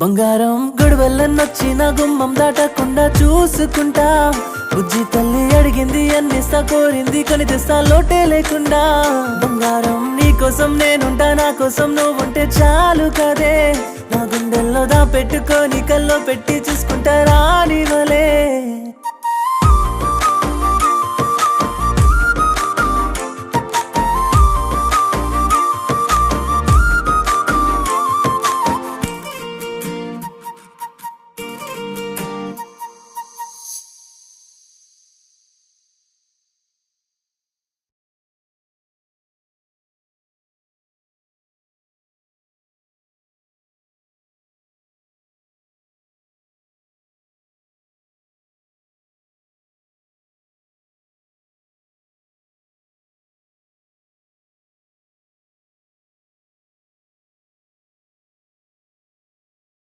బంగారం గొడవెల్లన్నొచ్చిన గుమ్మం దాటకుండా చూసుకుంటా. బుజ్జి తల్లి అడిగింది అన్నిస్తా, కోరింది కొని తెస్తా లోటే లేకుండా. బంగారం నీకోసం నేనుంటా, నా కోసం నువ్వుంటే చాలు కదే. నా గుండెల్లో దా పెట్టుకొని కల్లో పెట్టి చూసుకుంటా రానివలే.